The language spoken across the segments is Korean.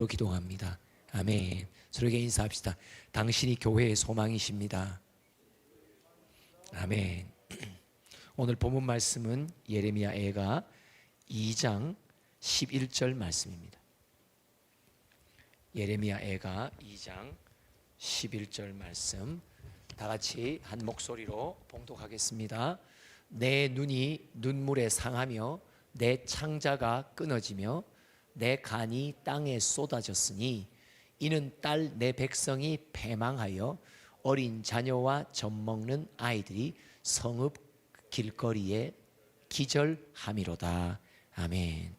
기도합니다. 아멘. 서로에게 인사합시다. 당신이 교회의 소망이십니다. 아멘. 오늘 본문 말씀은 예레미야 애가 2장 11절 말씀입니다. 예레미야 애가 2장 11절 말씀 다 같이 한 목소리로 봉독하겠습니다. 내 눈이 눈물에 상하며 내 창자가 끊어지며 내 간이 땅에 쏟아졌으니 이는 딸 내 백성이 패망하여 어린 자녀와 젖먹는 아이들이 성읍 길거리에 기절함이로다. 아멘.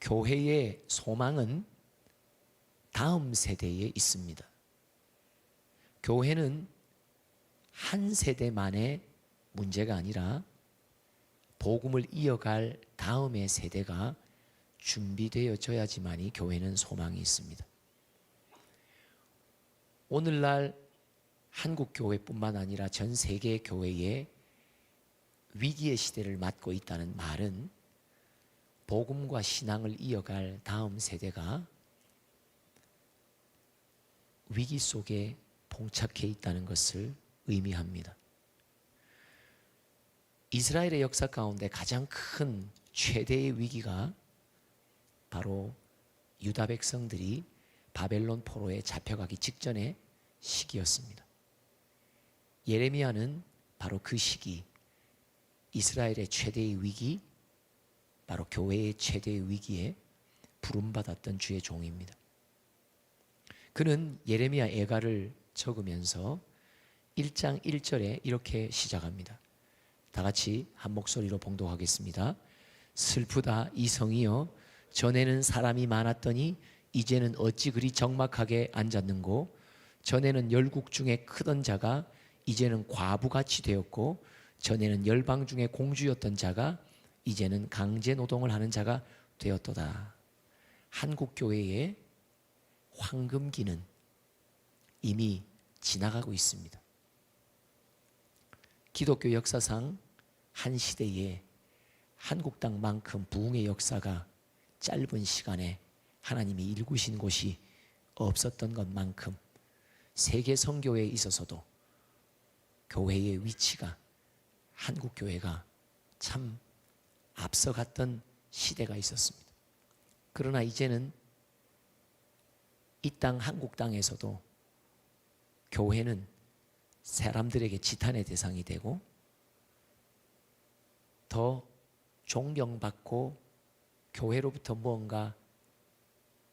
교회의 소망은 다음 세대에 있습니다. 교회는 한 세대만의 문제가 아니라 복음을 이어갈 다음의 세대가 준비되어져야지만이 교회는 소망이 있습니다. 오늘날 한국 교회뿐만 아니라 전 세계 교회에 위기의 시대를 맞고 있다는 말은 복음과 신앙을 이어갈 다음 세대가 위기 속에 봉착해 있다는 것을 의미합니다. 이스라엘의 역사 가운데 가장 큰 최대의 위기가 바로 유다 백성들이 바벨론 포로에 잡혀가기 직전의 시기였습니다. 예레미야는 바로 그 시기, 이스라엘의 최대의 위기, 바로 교회의 최대의 위기에 부름받았던 주의 종입니다. 그는 예레미야 애가를 적으면서 1장 1절에 이렇게 시작합니다. 다 같이 한 목소리로 봉독하겠습니다. 슬프다 이 성이여, 전에는 사람이 많았더니 이제는 어찌 그리 적막하게 앉았는고, 전에는 열국 중에 크던 자가 이제는 과부같이 되었고, 전에는 열방 중에 공주였던 자가 이제는 강제 노동을 하는 자가 되었도다. 한국 교회의 황금기는 이미 지나가고 있습니다. 기독교 역사상 한 시대에 한국 땅만큼 부흥의 역사가 짧은 시간에 하나님이 일구신 곳이 없었던 것만큼 세계 선교에 있어서도 교회의 위치가, 한국 교회가 참 앞서갔던 시대가 있었습니다. 그러나 이제는 이 땅 한국 땅에서도 교회는 사람들에게 지탄의 대상이 되고 더 존경받고 교회로부터 무언가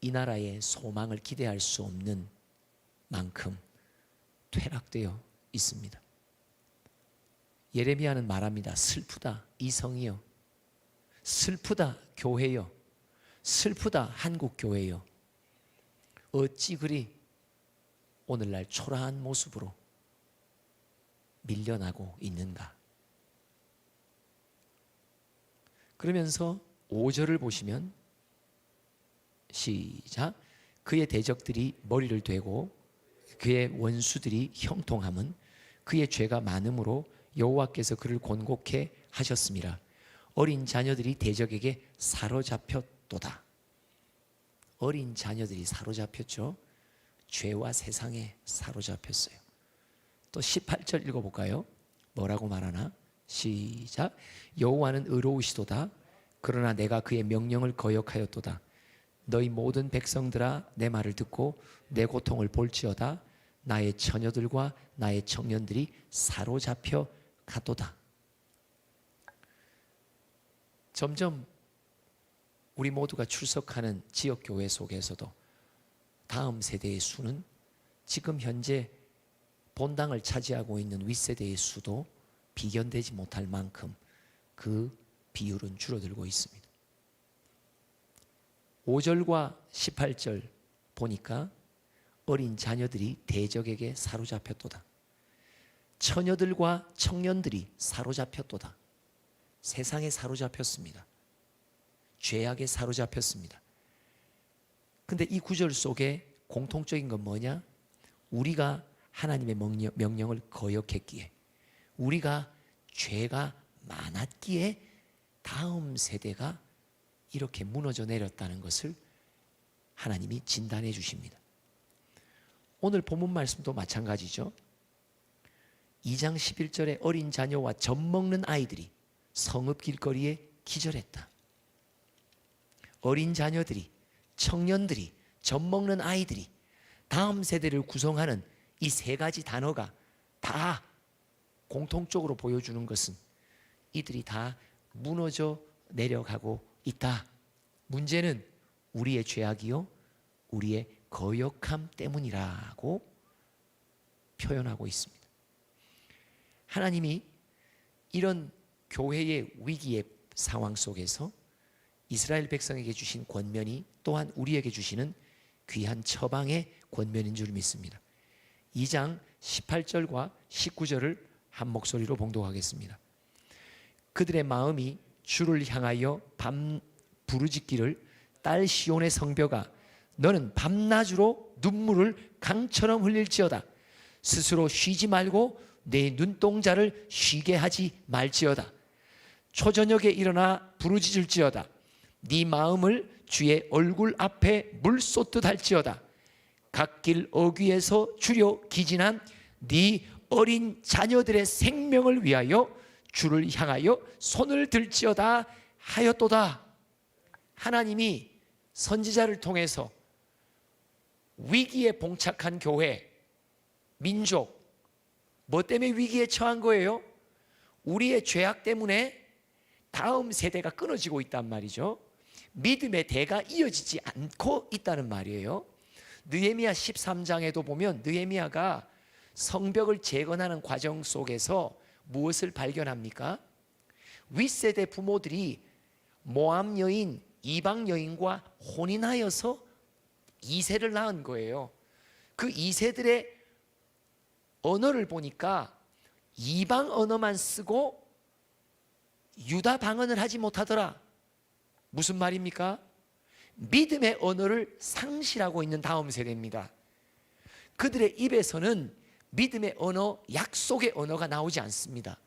이 나라의 소망을 기대할 수 없는 만큼 퇴락되어 있습니다. 예레미야는 말합니다. 슬프다 이 성이여, 슬프다 교회여, 슬프다 한국 교회여, 어찌 그리 오늘날 초라한 모습으로 밀려나고 있는가. 그러면서 5절을 보시면 시작. 그의 대적들이 머리를 대고 그의 원수들이 형통함은 그의 죄가 많음으로 여호와께서 그를 곤곡해 하셨음이라. 어린 자녀들이 대적에게 사로잡혔도다. 어린 자녀들이 사로잡혔죠. 죄와 세상에 사로잡혔어요. 또 18절 읽어볼까요? 뭐라고 말하나? 시작. 여호와는 의로우시도다. 그러나 내가 그의 명령을 거역하였도다. 너희 모든 백성들아 내 말을 듣고 내 고통을 볼지어다. 나의 처녀들과 나의 청년들이 사로잡혀 가도다. 점점 우리 모두가 출석하는 지역교회 속에서도 다음 세대의 수는 지금 현재 본당을 차지하고 있는 윗세대의 수도 비견되지 못할 만큼 그 비율은 줄어들고 있습니다. 5절과 18절 보니까 어린 자녀들이 대적에게 사로잡혔도다. 처녀들과 청년들이 사로잡혔도다. 세상에 사로잡혔습니다. 죄악에 사로잡혔습니다. 근데 이 구절 속에 공통적인 건 뭐냐? 우리가 하나님의 명령을 거역했기에, 우리가 죄가 많았기에 다음 세대가 이렇게 무너져 내렸다는 것을 하나님이 진단해 주십니다. 오늘 본문 말씀도 마찬가지죠. 2장 11절에 어린 자녀와 젖 먹는 아이들이 성읍 길거리에 기절했다. 어린 자녀들이, 청년들이, 젖 먹는 아이들이 다음 세대를 구성하는 이 세 가지 단어가 다 공통적으로 보여주는 것은 이들이 다 무너져 내려가고 있다. 문제는 우리의 죄악이요, 우리의 거역함 때문이라고 표현하고 있습니다. 하나님이 이런 교회의 위기의 상황 속에서 이스라엘 백성에게 주신 권면이 또한 우리에게 주시는 귀한 처방의 권면인 줄 믿습니다. 2장 18절과 19절을 한 목소리로 봉독하겠습니다. 그들의 마음이 주를 향하여 밤 부르짖기를 딸 시온의 성벽아 너는 밤낮으로 눈물을 강처럼 흘릴지어다. 스스로 쉬지 말고 내 눈동자를 쉬게 하지 말지어다. 초저녁에 일어나 부르짖을지어다. 네 마음을 주의 얼굴 앞에 물 쏟듯 할지어다. 갓길 어귀에서 주려 기진한 네 어린 자녀들의 생명을 위하여 주를 향하여 손을 들지어다 하였도다. 하나님이 선지자를 통해서 위기에 봉착한 교회, 민족, 뭐 때문에 위기에 처한 거예요? 우리의 죄악 때문에 다음 세대가 끊어지고 있단 말이죠. 믿음의 대가 이어지지 않고 있다는 말이에요. 느헤미야 13장에도 보면 느헤미야가 성벽을 재건하는 과정 속에서 무엇을 발견합니까? 윗세대 부모들이 모함 여인, 이방 여인과 혼인하여서 2세를 낳은 거예요. 그 2세들의 언어를 보니까 이방 언어만 쓰고 유다 방언을 하지 못하더라. 무슨 말입니까? 믿음의 언어를 상실하고 있는 다음 세대입니다. 그들의 입에서는 믿음의 언어, 약속의 언어가 나오지 않습니다.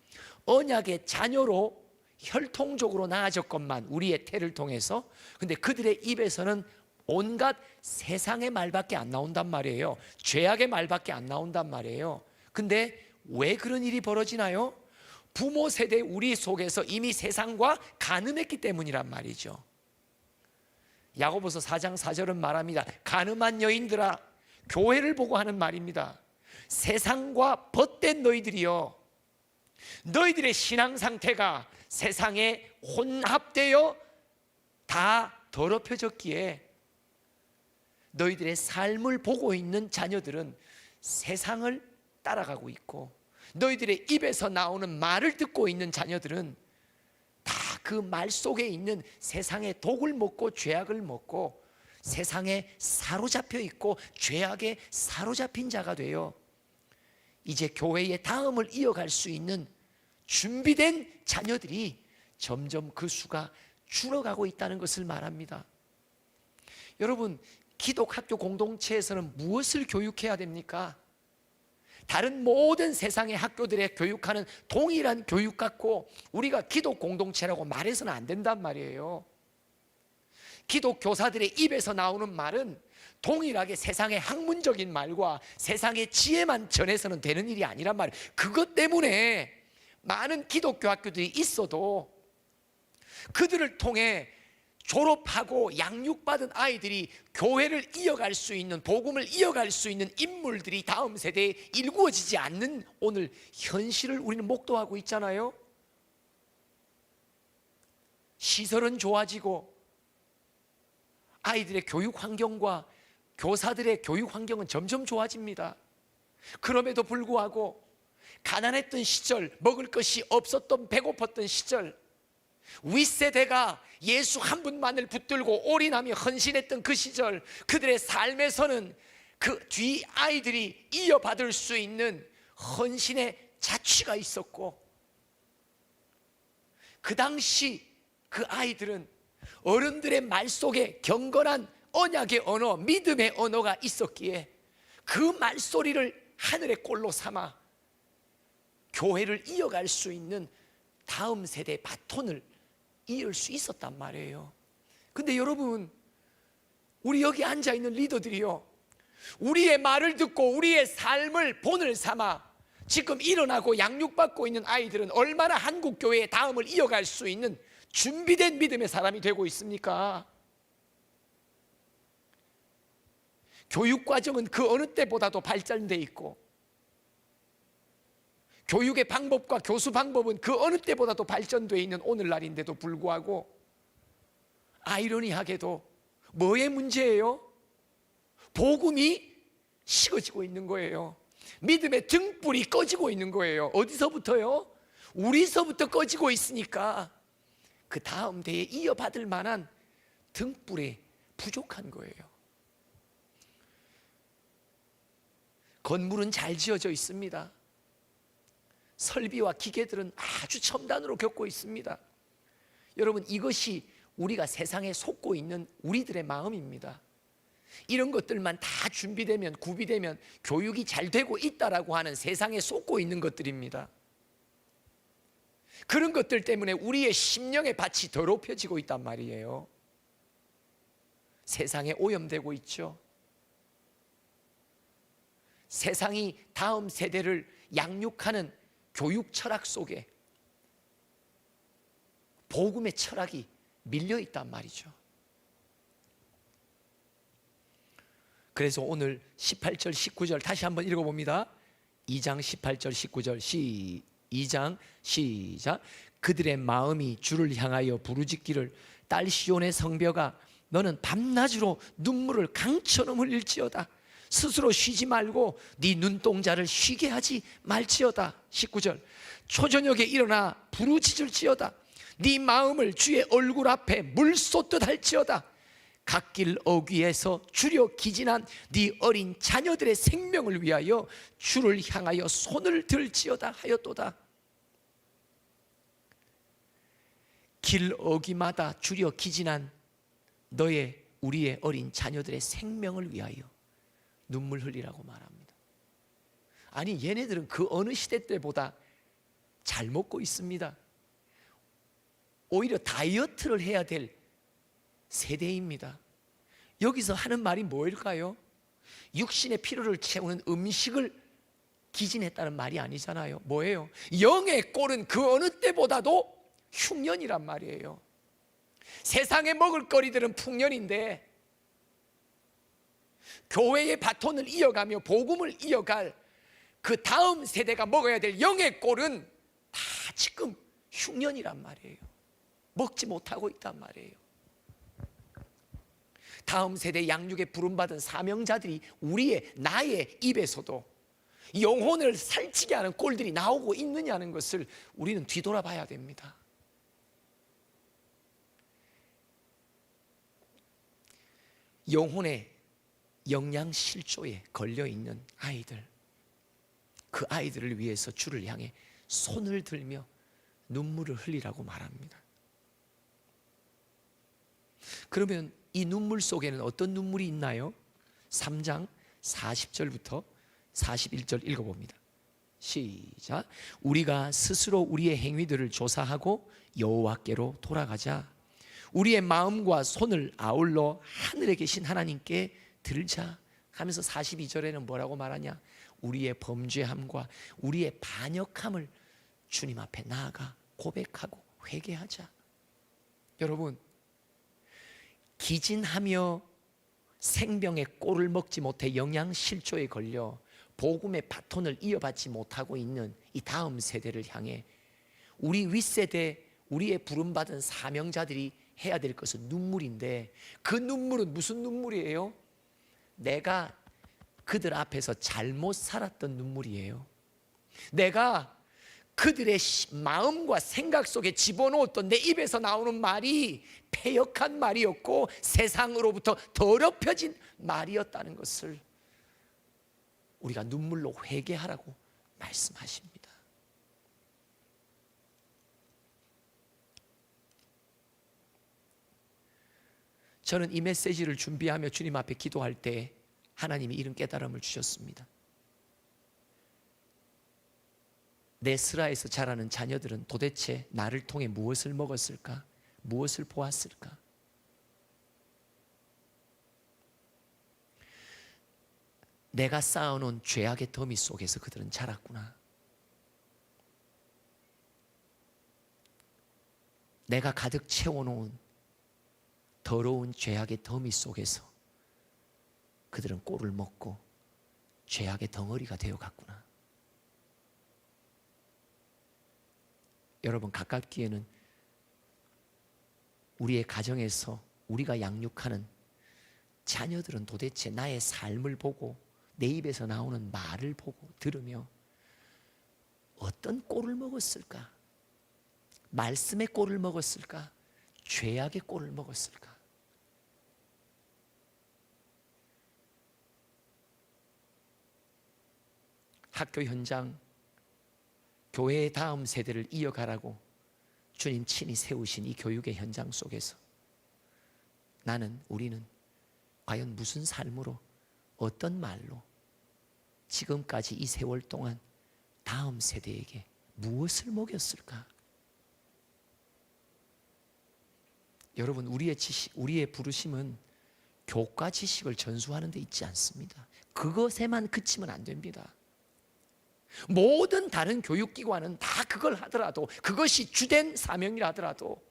언약의 자녀로 혈통적으로 나아졌건만 우리의 태를 통해서. 근데 그들의 입에서는 온갖 세상의 말밖에 안 나온단 말이에요. 죄악의 말밖에 안 나온단 말이에요. 근데 왜 그런 일이 벌어지나요? 부모 세대 우리 속에서 이미 세상과 간음했기 때문이란 말이죠. 야고보서 4장 4절은 말합니다. 간음한 여인들아, 교회를 보고 하는 말입니다. 세상과 벗된 너희들이요, 너희들의 신앙 상태가 세상에 혼합되어 다 더럽혀졌기에 너희들의 삶을 보고 있는 자녀들은 세상을 따라가고 있고, 너희들의 입에서 나오는 말을 듣고 있는 자녀들은 다 그 말 속에 있는 세상의 독을 먹고 죄악을 먹고 세상에 사로잡혀 있고 죄악에 사로잡힌 자가 돼요. 이제 교회의 다음을 이어갈 수 있는 준비된 자녀들이 점점 그 수가 줄어가고 있다는 것을 말합니다. 여러분, 기독학교 공동체에서는 무엇을 교육해야 됩니까? 다른 모든 세상의 학교들에 교육하는 동일한 교육 갖고 우리가 기독 공동체라고 말해서는 안 된단 말이에요. 기독 교사들의 입에서 나오는 말은 동일하게 세상의 학문적인 말과 세상의 지혜만 전해서는 되는 일이 아니란 말이에요. 그것 때문에 많은 기독교 학교들이 있어도 그들을 통해 졸업하고 양육받은 아이들이 교회를 이어갈 수 있는, 복음을 이어갈 수 있는 인물들이 다음 세대에 일구어지지 않는 오늘 현실을 우리는 목도하고 있잖아요. 시설은 좋아지고 아이들의 교육 환경과 교사들의 교육 환경은 점점 좋아집니다. 그럼에도 불구하고 가난했던 시절, 먹을 것이 없었던 배고팠던 시절, 윗세대가 예수 한 분만을 붙들고 올인하며 헌신했던 그 시절, 그들의 삶에서는 그 뒤 아이들이 이어받을 수 있는 헌신의 자취가 있었고, 그 당시 그 아이들은 어른들의 말 속에 경건한 언약의 언어, 믿음의 언어가 있었기에 그 말소리를 하늘의 꼴로 삼아 교회를 이어갈 수 있는 다음 세대의 바톤을 이을 수 있었단 말이에요. 근데 여러분, 우리 여기 앉아있는 리더들이요, 우리의 말을 듣고 우리의 삶을 본을 삼아 지금 일어나고 양육받고 있는 아이들은 얼마나 한국교회의 다음을 이어갈 수 있는 준비된 믿음의 사람이 되고 있습니까? 교육과정은 그 어느 때보다도 발전돼 있고, 교육의 방법과 교수 방법은 그 어느 때보다도 발전되어 있는 오늘날인데도 불구하고 아이러니하게도 뭐의 문제예요? 복음이 식어지고 있는 거예요. 믿음의 등불이 꺼지고 있는 거예요. 어디서부터요? 우리서부터 꺼지고 있으니까 그 다음 대에 이어받을 만한 등불이 부족한 거예요. 건물은 잘 지어져 있습니다. 설비와 기계들은 아주 첨단으로 겪고 있습니다. 여러분, 이것이 우리가 세상에 속고 있는 우리들의 마음입니다. 이런 것들만 다 준비되면, 구비되면 교육이 잘 되고 있다라고 하는 세상에 속고 있는 것들입니다. 그런 것들 때문에 우리의 심령의 밭이 더럽혀지고 있단 말이에요. 세상에 오염되고 있죠. 세상이 다음 세대를 양육하는 교육 철학 속에 복음의 철학이 밀려 있단 말이죠. 그래서 오늘 18절 19절 다시 한번 읽어봅니다. 2장 18절 19절 2장 시작. 그들의 마음이 주를 향하여 부르짖기를 딸 시온의 성벽아, 너는 밤낮으로 눈물을 강처럼 흘릴지어다. 스스로 쉬지 말고 네 눈동자를 쉬게 하지 말지어다. 19절. 초저녁에 일어나 부르짖을지어다. 네 마음을 주의 얼굴 앞에 물 쏟듯 할지어다. 갓길 어귀에서 주려 기진한 네 어린 자녀들의 생명을 위하여 주를 향하여 손을 들지어다 하였도다. 길 어귀마다 주려 기진한 우리의 어린 자녀들의 생명을 위하여 눈물 흘리라고 말합니다. 아니, 얘네들은 그 어느 시대 때보다 잘 먹고 있습니다. 오히려 다이어트를 해야 될 세대입니다. 여기서 하는 말이 뭐일까요? 육신의 필요를 채우는 음식을 기진했다는 말이 아니잖아요. 뭐예요? 영의 꼴은 그 어느 때보다도 흉년이란 말이에요. 세상에 먹을 거리들은 풍년인데 교회의 바톤을 이어가며 복음을 이어갈 그 다음 세대가 먹어야 될 영의 꼴은 다 지금 흉년이란 말이에요. 먹지 못하고 있단 말이에요. 다음 세대 양육에 부름받은 사명자들이 나의 입에서도 영혼을 살찌게 하는 꼴들이 나오고 있느냐는 것을 우리는 뒤돌아봐야 됩니다. 영혼의 영양실조에 걸려있는 아이들, 그 아이들을 위해서 주를 향해 손을 들며 눈물을 흘리라고 말합니다. 그러면 이 눈물 속에는 어떤 눈물이 있나요? 3장 40절부터 41절 읽어봅니다. 시작. 우리가 스스로 우리의 행위들을 조사하고 여호와께로 돌아가자. 우리의 마음과 손을 아울러 하늘에 계신 하나님께 들자 하면서 42절에는 뭐라고 말하냐? 우리의 범죄함과 우리의 반역함을 주님 앞에 나아가 고백하고 회개하자. 여러분, 기진하며 생명의 꼴을 먹지 못해 영양실조에 걸려 복음의 바톤을 이어받지 못하고 있는 이 다음 세대를 향해 우리 윗세대, 우리의 부름받은 사명자들이 해야 될 것은 눈물인데, 그 눈물은 무슨 눈물이에요? 내가 그들 앞에서 잘못 살았던 눈물이에요. 내가 그들의 마음과 생각 속에 집어넣었던 내 입에서 나오는 말이 패역한 말이었고 세상으로부터 더럽혀진 말이었다는 것을 우리가 눈물로 회개하라고 말씀하십니다. 저는 이 메시지를 준비하며 주님 앞에 기도할 때 하나님이 이런 깨달음을 주셨습니다. 내 슬하에서 자라는 자녀들은 도대체 나를 통해 무엇을 먹었을까? 무엇을 보았을까? 내가 쌓아놓은 죄악의 더미 속에서 그들은 자랐구나. 내가 가득 채워놓은 더러운 죄악의 더미 속에서 그들은 꼴을 먹고 죄악의 덩어리가 되어갔구나. 여러분, 가깝기에는 우리의 가정에서 우리가 양육하는 자녀들은 도대체 나의 삶을 보고 내 입에서 나오는 말을 보고 들으며 어떤 꼴을 먹었을까? 말씀의 꼴을 먹었을까? 죄악의 꼴을 먹었을까? 학교 현장, 교회의 다음 세대를 이어가라고 주님 친히 세우신 이 교육의 현장 속에서 우리는 과연 무슨 삶으로, 어떤 말로 지금까지 이 세월 동안 다음 세대에게 무엇을 먹였을까? 여러분, 우리의 부르심은 교과 지식을 전수하는 데 있지 않습니다. 그것에만 그치면 안 됩니다. 모든 다른 교육기관은 다 그걸 하더라도, 그것이 주된 사명이라 하더라도,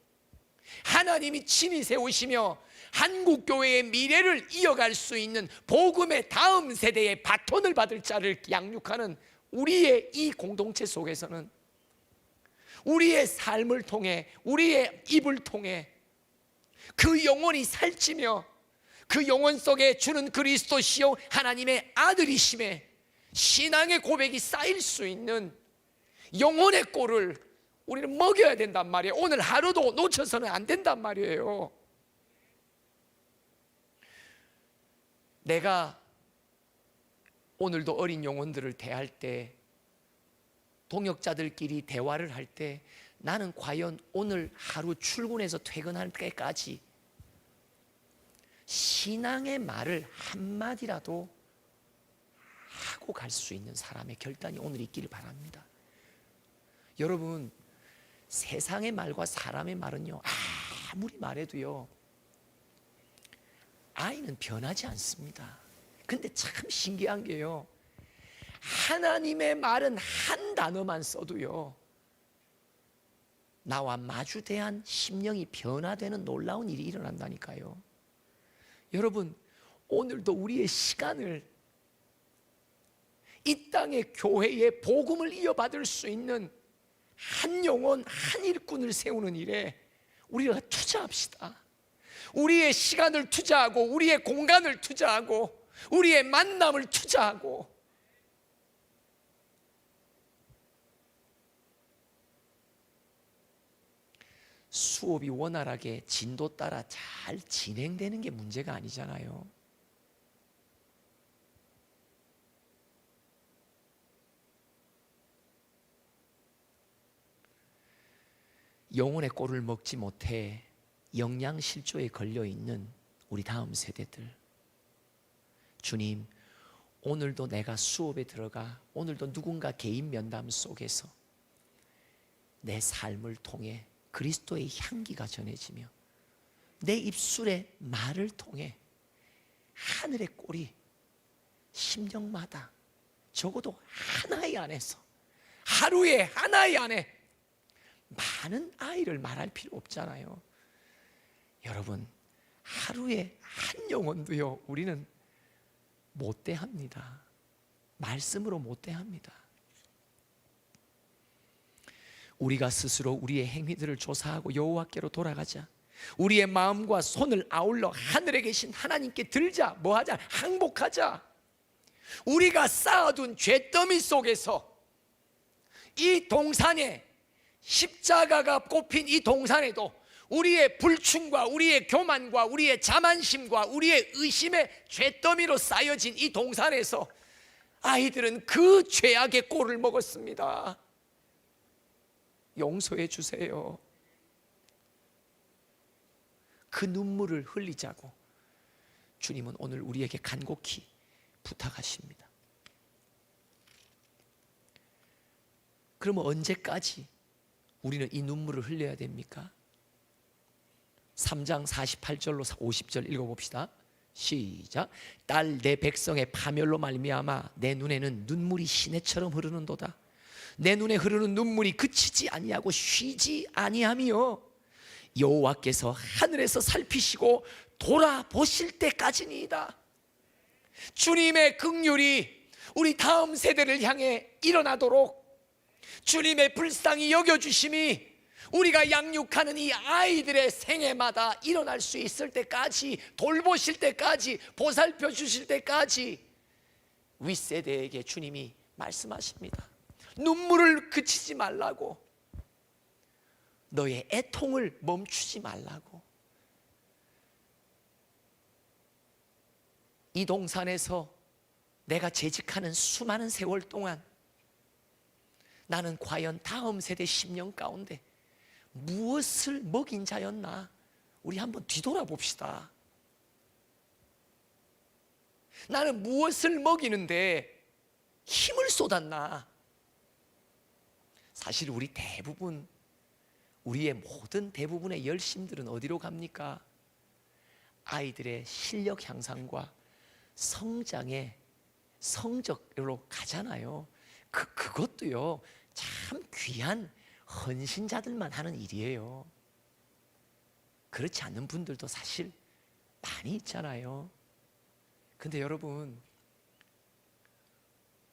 하나님이 친히 세우시며 한국교회의 미래를 이어갈 수 있는 복음의 다음 세대의 바톤을 받을 자를 양육하는 우리의 이 공동체 속에서는 우리의 삶을 통해, 우리의 입을 통해 그 영혼이 살찌며 그 영혼 속에 주는 그리스도시요 하나님의 아들이심에 신앙의 고백이 쌓일 수 있는 영혼의 꼴을 우리는 먹여야 된단 말이에요. 오늘 하루도 놓쳐서는 안 된단 말이에요. 내가 오늘도 어린 영혼들을 대할 때, 동역자들끼리 대화를 할 때, 나는 과연 오늘 하루 출근해서 퇴근할 때까지 신앙의 말을 한마디라도 하고 갈 수 있는 사람의 결단이 오늘 있기를 바랍니다. 여러분, 세상의 말과 사람의 말은요, 아무리 말해도요, 아이는 변하지 않습니다. 근데 참 신기한 게요, 하나님의 말은 한 단어만 써도요, 나와 마주대한 심령이 변화되는 놀라운 일이 일어난다니까요. 여러분, 오늘도 우리의 시간을 이 땅의 교회의 복음을 이어받을 수 있는 한 영혼, 한 일꾼을 세우는 일에 우리가 투자합시다. 우리의 시간을 투자하고, 우리의 공간을 투자하고, 우리의 만남을 투자하고, 수업이 원활하게 진도 따라 잘 진행되는 게 문제가 아니잖아요. 영혼의 꼴을 먹지 못해 영양실조에 걸려있는 우리 다음 세대들, 주님, 오늘도 내가 수업에 들어가, 오늘도 누군가 개인 면담 속에서 내 삶을 통해 그리스도의 향기가 전해지며 내 입술의 말을 통해 하늘의 꼴이 심령마다 적어도 하나의 안에서, 하루에 하나의 안에 많은 아이를 말할 필요 없잖아요. 여러분, 하루에 한 영혼도요, 우리는 못대합니다. 말씀으로 못대합니다. 우리가 스스로 우리의 행위들을 조사하고 여호와께로 돌아가자. 우리의 마음과 손을 아울러 하늘에 계신 하나님께 들자. 뭐하자? 항복하자. 우리가 쌓아둔 죄더미 속에서 이 동산에, 십자가가 꼽힌 이 동산에도 우리의 불충과 우리의 교만과 우리의 자만심과 우리의 의심의 죄더미로 쌓여진 이 동산에서 아이들은 그 죄악의 꼴을 먹었습니다. 용서해 주세요. 그 눈물을 흘리자고 주님은 오늘 우리에게 간곡히 부탁하십니다. 그러면 언제까지 우리는 이 눈물을 흘려야 됩니까? 3장 48절로 50절 읽어봅시다. 시작. 딸 내 백성의 파멸로 말미암아 내 눈에는 눈물이 시내처럼 흐르는도다. 내 눈에 흐르는 눈물이 그치지 아니하고 쉬지 아니하며 여호와께서 하늘에서 살피시고 돌아보실 때까지니이다. 주님의 긍휼이 우리 다음 세대를 향해 일어나도록, 주님의 불쌍히 여겨주심이 우리가 양육하는 이 아이들의 생애마다 일어날 수 있을 때까지, 돌보실 때까지, 보살펴 주실 때까지 윗세대에게 주님이 말씀하십니다. 눈물을 그치지 말라고, 너의 애통을 멈추지 말라고. 이 동산에서 내가 재직하는 수많은 세월 동안 나는 과연 다음 세대 10년 가운데 무엇을 먹인 자였나? 우리 한번 뒤돌아봅시다. 나는 무엇을 먹이는데 힘을 쏟았나? 사실 우리 대부분, 우리의 모든 대부분의 열심들은 어디로 갑니까? 아이들의 실력 향상과 성장의 성적으로 가잖아요. 그것도요, 참 귀한 헌신자들만 하는 일이에요. 그렇지 않는 분들도 사실 많이 있잖아요. 근데 여러분,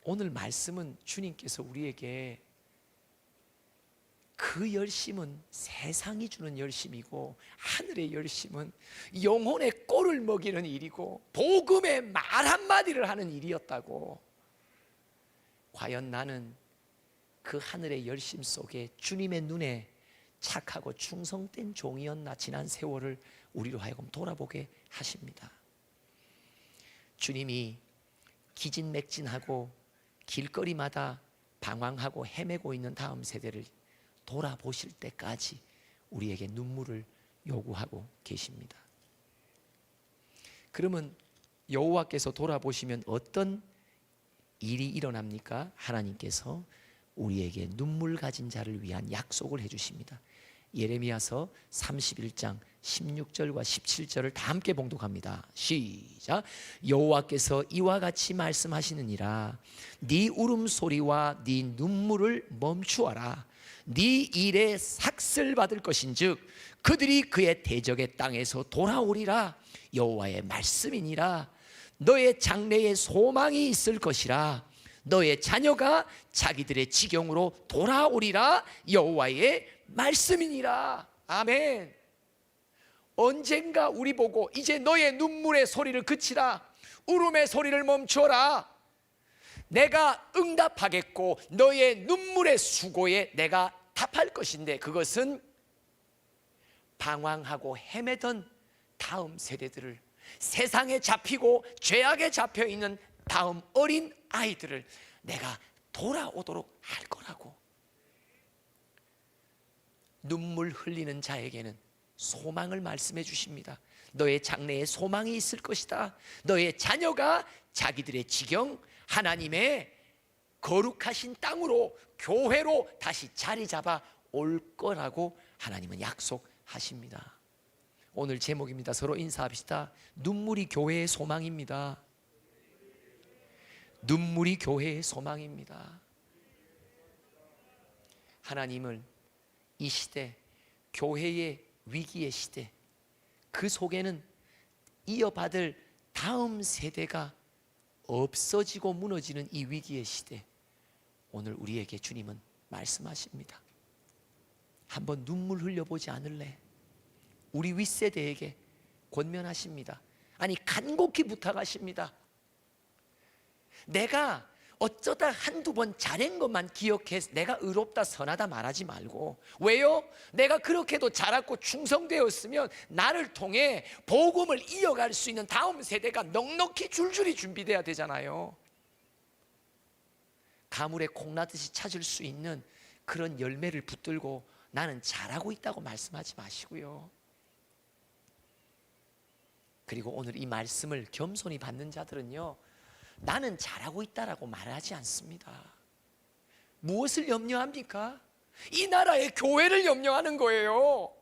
오늘 말씀은 주님께서 우리에게 그 열심은 세상이 주는 열심이고, 하늘의 열심은 영혼의 꼴을 먹이는 일이고, 복음의 말 한마디를 하는 일이었다고. 과연 나는 그 하늘의 열심 속에 주님의 눈에 착하고 충성된 종이었나? 지난 세월을 우리로 하여금 돌아보게 하십니다. 주님이 기진맥진하고 길거리마다 방황하고 헤매고 있는 다음 세대를 돌아보실 때까지 우리에게 눈물을 요구하고 계십니다. 그러면 여호와께서 돌아보시면 어떤 일이 일어납니까? 하나님께서 우리에게 눈물 가진 자를 위한 약속을 해주십니다. 예레미야서 31장 16절과 17절을 다 함께 봉독합니다. 시작. 여호와께서 이와 같이 말씀하시느니라. 네 울음소리와 네 눈물을 멈추어라. 네 일에 삭슬 받을 것인즉 그들이 그의 대적의 땅에서 돌아오리라. 여호와의 말씀이니라. 너의 장래에 소망이 있을 것이라. 너의 자녀가 자기들의 지경으로 돌아오리라. 여호와의 말씀이니라. 아멘. 언젠가 우리 보고 이제 너의 눈물의 소리를 그치라, 울음의 소리를 멈춰라, 내가 응답하겠고 너의 눈물의 수고에 내가 답할 것인데, 그것은 방황하고 헤매던 다음 세대들을, 세상에 잡히고 죄악에 잡혀있는 다음 어린 아이들을 내가 돌아오도록 할 거라고. 눈물 흘리는 자에게는 소망을 말씀해 주십니다. 너의 장래에 소망이 있을 것이다. 너의 자녀가 자기들의 지경, 하나님의 거룩하신 땅으로, 교회로 다시 자리 잡아 올 거라고 하나님은 약속하십니다. 오늘 제목입니다. 서로 인사합시다. 눈물이 교회의 소망입니다. 눈물이 교회의 소망입니다. 하나님을 이 시대, 교회의 위기의 시대, 그 속에는 이어받을 다음 세대가 없어지고 무너지는 이 위기의 시대, 오늘 우리에게 주님은 말씀하십니다. 한번 눈물 흘려보지 않을래? 우리 윗세대에게 권면하십니다. 아니, 간곡히 부탁하십니다. 내가 어쩌다 한두 번 잘한 것만 기억해서 내가 의롭다 선하다 말하지 말고, 왜요? 내가 그렇게도 잘하고 충성되었으면 나를 통해 복음을 이어갈 수 있는 다음 세대가 넉넉히 줄줄이 준비돼야 되잖아요. 가물에 콩나듯이 찾을 수 있는 그런 열매를 붙들고 나는 잘하고 있다고 말씀하지 마시고요. 그리고 오늘 이 말씀을 겸손히 받는 자들은요, 나는 잘하고 있다라고 말하지 않습니다. 무엇을 염려합니까? 이 나라의 교회를 염려하는 거예요.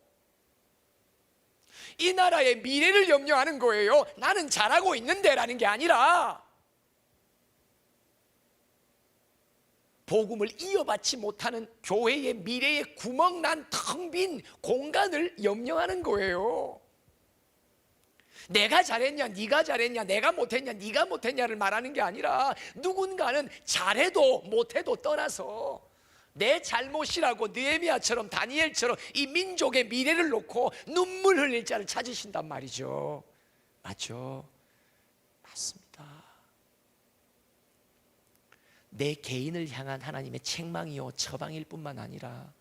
이 나라의 미래를 염려하는 거예요. 나는 잘하고 있는데 라는 게 아니라 복음을 이어받지 못하는 교회의 미래에 구멍난 텅 빈 공간을 염려하는 거예요. 내가 잘했냐, 네가 잘했냐, 내가 못했냐, 네가 못했냐를 말하는 게 아니라 누군가는 잘해도 못해도 떠나서 내 잘못이라고 느헤미야처럼 다니엘처럼 이 민족의 미래를 놓고 눈물 흘릴 자를 찾으신단 말이죠. 맞죠? 맞습니다. 내 개인을 향한 하나님의 책망이요 처방일 뿐만 아니라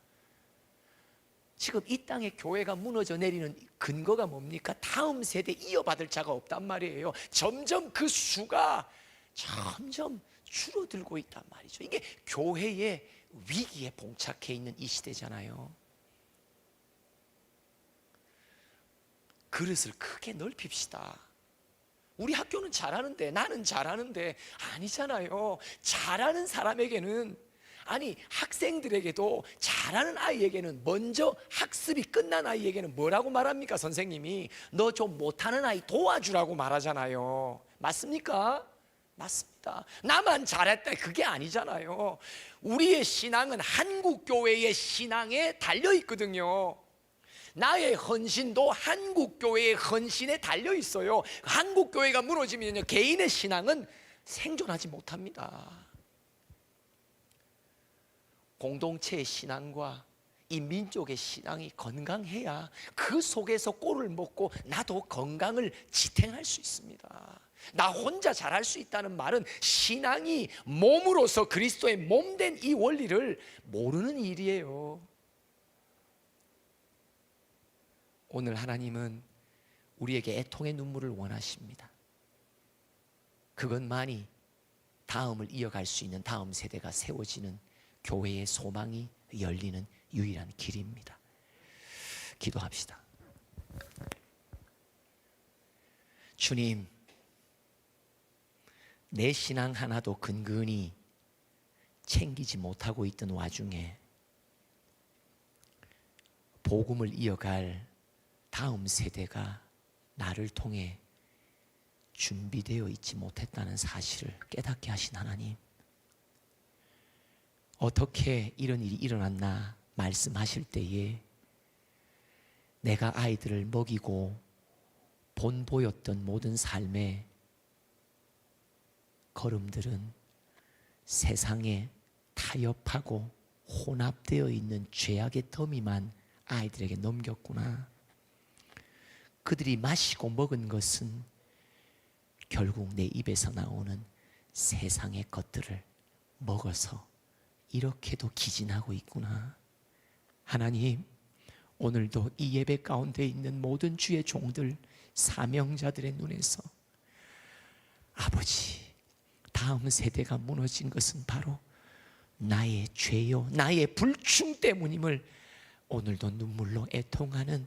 지금 이 땅에 교회가 무너져 내리는 근거가 뭡니까? 다음 세대 이어받을 자가 없단 말이에요. 점점 그 수가 점점 줄어들고 있단 말이죠. 이게 교회의 위기에 봉착해 있는 이 시대잖아요. 그릇을 크게 넓힙시다. 우리 학교는 잘하는데, 나는 잘하는데, 아니잖아요. 잘하는 사람에게는, 아니 학생들에게도, 잘하는 아이에게는, 먼저 학습이 끝난 아이에게는 뭐라고 말합니까? 선생님이 너 좀 못하는 아이 도와주라고 말하잖아요. 맞습니까? 맞습니다. 나만 잘했다 그게 아니잖아요. 우리의 신앙은 한국교회의 신앙에 달려있거든요. 나의 헌신도 한국교회의 헌신에 달려있어요. 한국교회가 무너지면 개인의 신앙은 생존하지 못합니다. 공동체의 신앙과 이 민족의 신앙이 건강해야 그 속에서 꼴을 먹고 나도 건강을 지탱할 수 있습니다. 나 혼자 잘할 수 있다는 말은 신앙이 몸으로서 그리스도의 몸된 이 원리를 모르는 일이에요. 오늘 하나님은 우리에게 애통의 눈물을 원하십니다. 그것만이 다음을 이어갈 수 있는 다음 세대가 세워지는 교회의 소망이 열리는 유일한 길입니다. 기도합시다. 주님, 내 신앙 하나도 근근히 챙기지 못하고 있던 와중에 복음을 이어갈 다음 세대가 나를 통해 준비되어 있지 못했다는 사실을 깨닫게 하신 하나님, 어떻게 이런 일이 일어났나 말씀하실 때에 내가 아이들을 먹이고 본보였던 모든 삶의 걸음들은 세상에 타협하고 혼합되어 있는 죄악의 더미만 아이들에게 넘겼구나. 그들이 마시고 먹은 것은 결국 내 입에서 나오는 세상의 것들을 먹어서 이렇게도 기진하고 있구나. 하나님, 오늘도 이 예배 가운데 있는 모든 주의 종들, 사명자들의 눈에서 아버지, 다음 세대가 무너진 것은 바로 나의 죄요, 나의 불충 때문임을 오늘도 눈물로 애통하는